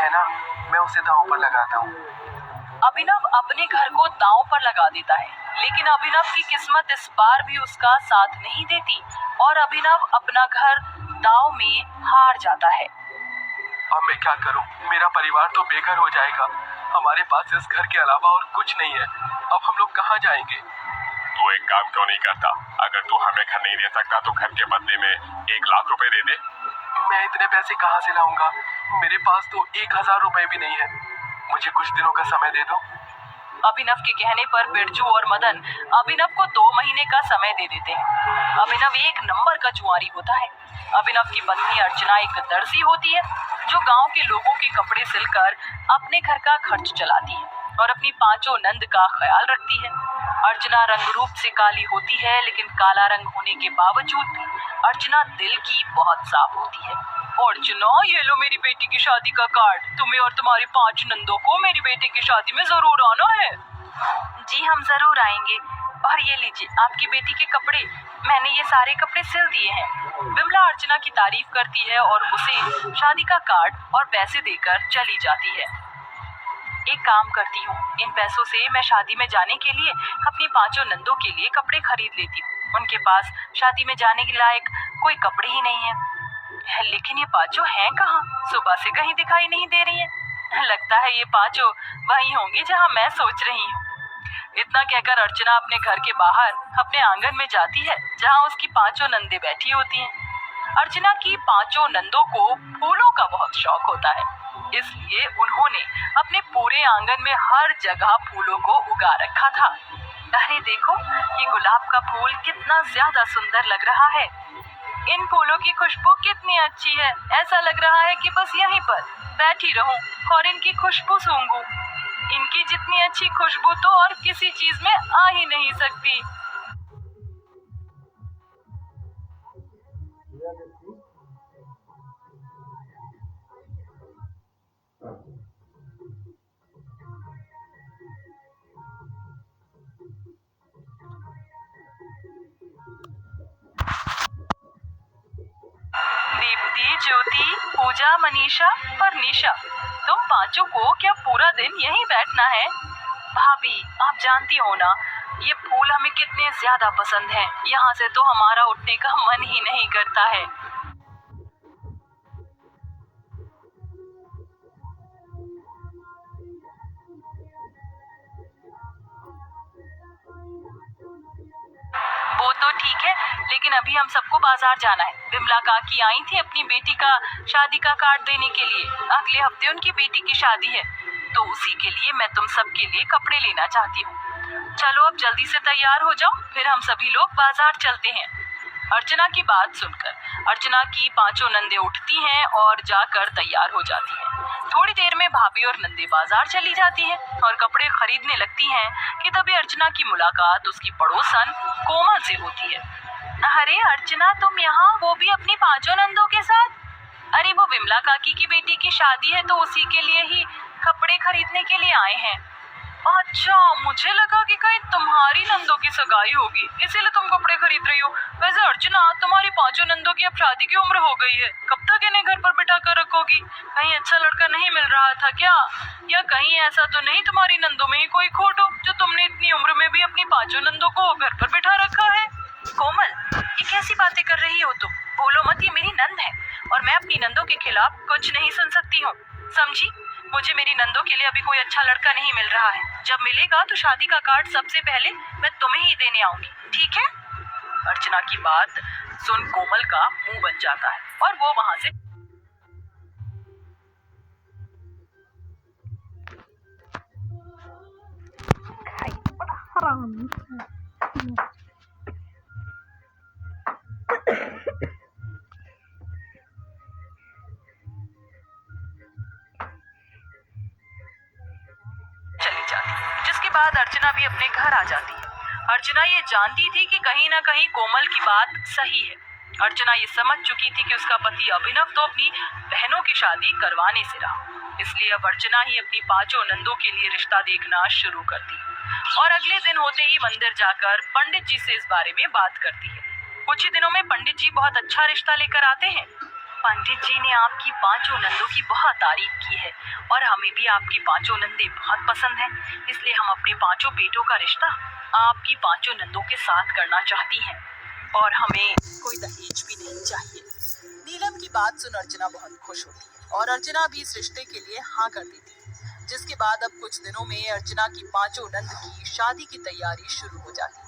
है ना, मैं उसे दांव पर लगाता हूँ। अभिनव अपने घर को दांव पर लगा देता है, लेकिन अभिनव की किस्मत इस बार भी उसका साथ नहीं देती और अभिनव अपना घर दांव में हार जाता है। अब मैं क्या करूं? मेरा परिवार तो बेघर हो जाएगा। हमारे पास इस घर के अलावा और कुछ नहीं है। अब हम लोग कहाँ जाएंगे? तू एक काम क्यों नहीं करता? अगर तू हमें घर नहीं दे सकता तो घर के बदले में 1 लाख रुपए दे दे। मैं इतने पैसे कहाँ से लाऊंगा? मेरे पास तो 1000 रुपए भी नहीं है। मुझे कुछ दिनों का समय दे दो। अभिनव के कहने पर बिरजू और मदन अभिनव को 2 महीने का समय दे देते हैं। अभिनव एक नंबर का जुआरी होता है। अभिनव की पत्नी अर्चना एक दर्जी होती है जो गांव के लोगों के कपड़े सिलकर अपने घर का खर्च चलाती है और अपनी 5 नंद का ख्याल रखती है। अर्चना रंग रूप से काली होती है, लेकिन काला रंग होने के बावजूद भी अर्चना दिल की बहुत साफ होती है। अर्चना, ये लो मेरी बेटी की शादी का कार्ड। तुम्हें और तुम्हारी 5 नंदों को मेरी बेटी की शादी में जरूर आना है। जी हम जरूर आएंगे। और ये लीजिए आपकी बेटी के कपड़े, मैंने ये सारे कपड़े सिल दिए हैं। विमला अर्चना की तारीफ करती है और उसे शादी का कार्ड और पैसे देकर चली जाती है। एक काम करती हूँ, इन पैसों से मैं शादी में जाने के लिए अपनी 5 नंदों के लिए कपड़े खरीद लेती हूँ। उनके पास शादी में जाने के लायक कोई कपड़े ही नहीं है। लेकिन ये 5 हैं कहाँ? सुबह से कहीं दिखाई नहीं दे रही हैं। लगता है ये 5 वहीं होंगी जहाँ मैं सोच रही हूँ। इतना कहकर अर्चना अपने घर के बाहर अपने आंगन में जाती है जहाँ उसकी 5 नंदे बैठी होती हैं। अर्चना की 5 नंदों को फूलों का बहुत शौक होता है, इसलिए उन्होंने अपने पूरे आंगन में हर जगह फूलों को उगा रखा था। अरे देखो, ये गुलाब का फूल कितना ज्यादा सुंदर लग रहा है। इन फूलों की खुशबू कितनी अच्छी है। ऐसा लग रहा है कि बस यहीं पर बैठी रहूं और इनकी खुशबू सूंघूं। इनकी जितनी अच्छी खुशबू तो और किसी चीज में आ ही नहीं सकती। दीप्ति, ज्योति, पूजा, मनीषा और निशा, तुम 5 को क्या पूरा दिन यहीं बैठना है? भाभी, आप जानती हो ना, ये फूल हमें कितने ज्यादा पसंद हैं। यहाँ से तो हमारा उठने का मन ही नहीं करता है। वो तो ठीक है, लेकिन अभी हम सबको बाजार जाना है। विमला काकी आई थी अपनी बेटी का शादी का कार्ड देने के लिए। अगले हफ्ते उनकी बेटी की शादी है, तो उसी के लिए मैं तुम सबके लिए कपड़े लेना चाहती हूँ। चलो अब जल्दी से तैयार हो जाओ, फिर हम सभी लोग बाजार चलते हैं। अर्चना की बात सुनकर अर्चना की 5 नंदे उठती हैं और जाकर तैयार हो जाती हैं। थोड़ी देर में भाभी और नंदे बाजार चली जाती हैं और कपड़े खरीदने लगती हैं कि तभी अर्चना की मुलाकात उसकी पड़ोसन कोमल से होती है। अरे अर्चना, तुम यहाँ, वो भी अपनी 5 नंदों के साथ? अरे वो विमला काकी की बेटी की शादी है, तो उसी के लिए ही कपड़े खरीदने के लिए आए हैं। अच्छा, मुझे लगा कि कहीं तुम्हारी नंदों की सगाई होगी, इसीलिए तुम कपड़े खरीद रही हो। वैसे अर्चना, तुम्हारी 5 नंदों की अब शादी की उम्र हो गई है, कब तक इन्हें घर पर बिठा कर रखोगी? कहीं अच्छा लड़का नहीं मिल रहा था क्या? या कहीं ऐसा तो नहीं तुम्हारी नंदों में ही कोई खोट हो, जो तुमने इतनी उम्र में भी अपनी 5 नंदों को घर पर बिठा रखा है? कोमल, ये कैसी बातें कर रही हो तुम? बोलो मत, ये मेरी नंद है और मैं अपनी नंदों के खिलाफ कुछ नहीं सुन सकती हूँ, समझी? मुझे मेरी नंदों के लिए अभी कोई अच्छा लड़का नहीं मिल रहा है। जब मिलेगा तो शादी का कार्ड सबसे पहले मैं तुम्हें ही देने आऊंगी, ठीक है? अर्चना की बात सुन कोमल का मुंह बन जाता है और वो वहां से चली जाती है, जिसके बाद अर्चना भी अपने घर आ जाती है। अर्चना ये जानती थी कि कहीं ना कहीं कोमल की बात सही है। अर्चना ये समझ चुकी थी कि उसका पति अभिनव तो अपनी बहनों की शादी करवाने से रहा, इसलिए अब अर्चना ही अपनी 5 नंदों के लिए रिश्ता देखना शुरू करती है और अगले दिन होते ही मंदिर जाकर पंडित जी से इस बारे में बात करती है। कुछ ही दिनों में पंडित जी बहुत अच्छा रिश्ता लेकर आते हैं। पंडित जी ने आपकी पांचों नंदों की बहुत तारीफ की है और हमें भी आपकी पांचों नंदे बहुत पसंद हैं। इसलिए हम अपने पांचों बेटों का रिश्ता आपकी पांचों नंदों के साथ करना चाहती हैं और हमें कोई दहेज भी नहीं चाहिए। नीलम की बात सुन अर्चना बहुत खुश होती है और अर्चना भी इस रिश्ते के लिए हाँ कर देती है। जिसके बाद अब कुछ दिनों में अर्चना की पांचों नंद की शादी की तैयारी शुरू हो जाती है।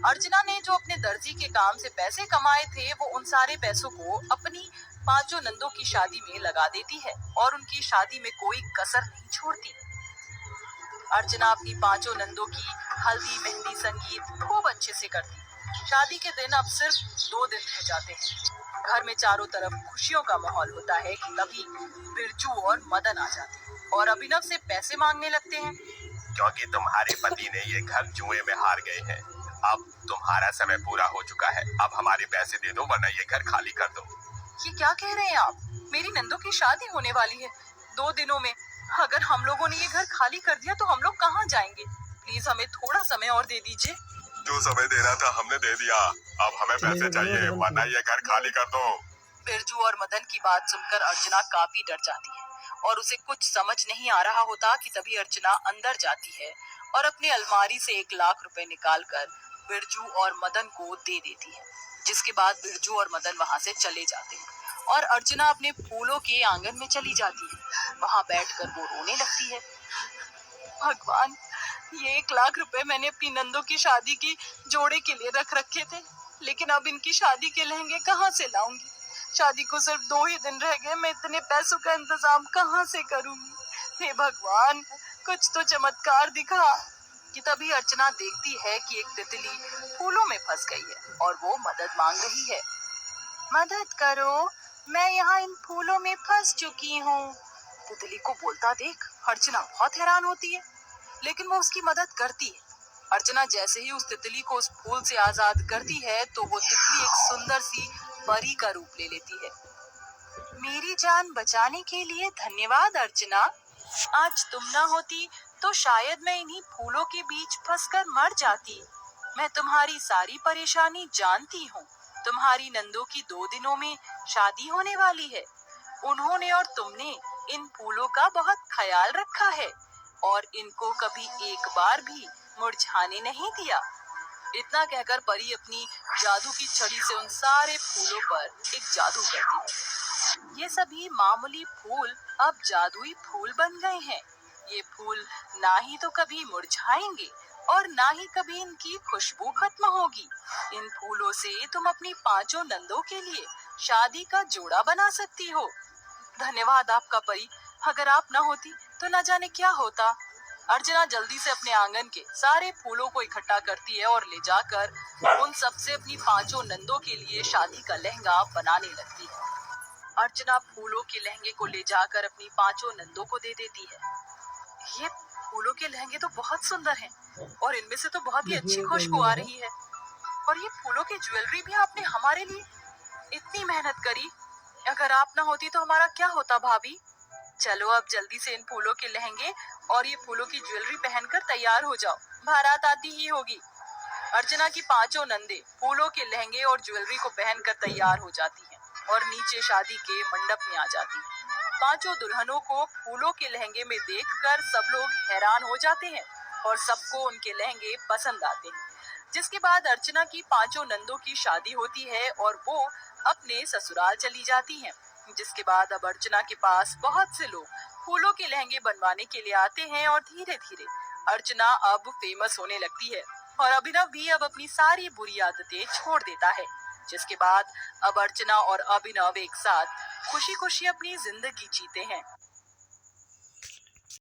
अर्चना ने जो अपने दर्जी के काम से पैसे कमाए थे वो उन सारे पैसों को अपनी पांचों नंदों की शादी में लगा देती है और उनकी शादी में कोई कसर नहीं छोड़ती। अर्चना अपनी पांचों नंदों की हल्दी मेहंदी संगीत खूब अच्छे से करती। शादी के दिन अब सिर्फ 2 दिन रह जाते हैं। घर में चारों तरफ खुशियों का माहौल होता है कि तभी बिरजू और मदन आ जाते हैं और अभिनव से पैसे मांगने लगते हैं। क्योंकि तुम्हारे पति ने ये घर जुए में हार गए हैं। अब तुम्हारा समय पूरा हो चुका है। अब हमारे पैसे दे दो वरना ये घर खाली कर दो। ये क्या कह रहे हैं आप? मेरी नंदों की शादी होने वाली है 2 दिनों में। अगर हम लोगों ने ये घर खाली कर दिया तो हम लोग कहाँ जाएंगे? प्लीज हमें थोड़ा समय और दे दीजिए। जो समय देना था हमने दे दिया। अब हमें पैसे चाहिए वरना ये घर खाली कर दो। बिरजू और मदन की बात सुनकर अर्चना काफी डर जाती है और उसे कुछ समझ नहीं आ रहा होता कि तभी अर्चना अंदर जाती है और अपनी अलमारी से 1 लाख रुपए निकालकर बिरजू और मदन को दे देती है। जिसके बाद बिरजू और मदन वहां से चले जाते हैं और अर्चना अपने फूलों के आंगन में चली जाती है। वहां बैठकर वो रोने लगती है। भगवान, ये 1 लाख रुपए मैंने अपनी नंदों की शादी की जोड़े के लिए रख रखे थे, लेकिन अब इनकी शादी के लहंगे कहाँ से लाऊंगी? शादी को सिर्फ 2 ही दिन रह गए, मैं इतने पैसों का इंतजाम कहाँ से करूंगी? हे भगवान, कुछ तो चमत्कार दिखा। कि तभी अर्चना देखती है कि एक तितली फूलों में फंस गई है और वो मदद मांग रही है। मदद करो, मैं यहाँ इन फूलों में फंस चुकी हूँ। तितली को बोलता देख अर्चना बहुत हैरान होती है, लेकिन वो उसकी मदद करती है। अर्चना जैसे ही उस तितली को उस फूल से आजाद करती है तो वो तितली एक सुंदर सी परी का रूप ले लेती है। मेरी जान बचाने के लिए धन्यवाद अर्चना। आज तुम ना होती तो शायद मैं इन्हीं फूलों के बीच फंसकर मर जाती। मैं तुम्हारी सारी परेशानी जानती हूँ। तुम्हारी नंदों की 2 दिनों में शादी होने वाली है। उन्होंने और तुमने इन फूलों का बहुत ख्याल रखा है और इनको कभी एक बार भी मुरझाने नहीं दिया। इतना कहकर परी अपनी जादू की छड़ी से उन सारे फूलों पर एक जादू करती है। ये सभी मामूली फूल अब जादुई फूल बन गए हैं। ये फूल ना ही तो कभी मुरझाएंगे और ना ही कभी इनकी खुशबू खत्म होगी। इन फूलों से तुम अपनी पांचों नंदों के लिए शादी का जोड़ा बना सकती हो। धन्यवाद आपका परी, अगर आप ना होती तो न जाने क्या होता। अर्चना जल्दी से अपने आंगन के सारे फूलों को इकट्ठा करती है और ले जाकर उन सबसे अपनी पांचों नंदों के लिए शादी का लहंगा बनाने लगती है। अर्चना फूलों के लहंगे को ले जाकर अपनी पांचों नंदों को दे देती है। ये फूलों के लहंगे तो बहुत सुंदर हैं और इनमें से तो बहुत ही अच्छी खुशबू आ रही है। और ये फूलों की ज्वेलरी भी आपने हमारे लिए इतनी मेहनत करी। अगर आप ना होती तो हमारा क्या होता भाभी? चलो अब जल्दी से इन फूलों के लहंगे और ये फूलों की ज्वेलरी पहनकर तैयार हो जाओ, बारात आती ही होगी। अर्चना की पांचों नंदे फूलों के लहंगे और ज्वेलरी को पहनकर तैयार हो जाती हैं और नीचे शादी के मंडप में आ जाती हैं। पांचों दुल्हनों को फूलों के लहंगे में देखकर सब लोग हैरान हो जाते हैं और सबको उनके लहंगे पसंद आते हैं। जिसके बाद अर्चना की पांचों नंदों की शादी होती है और वो अपने ससुराल चली जाती हैं। जिसके बाद अब अर्चना के पास बहुत से लोग फूलों के लहंगे बनवाने के लिए आते हैं और धीरे धीरे अर्चना अब फेमस होने लगती है और अभिनव भी अब अपनी सारी बुरी आदतें छोड़ देता है। जिसके बाद अब अर्चना और अभिनव एक साथ खुशी खुशी अपनी जिंदगी जीते हैं।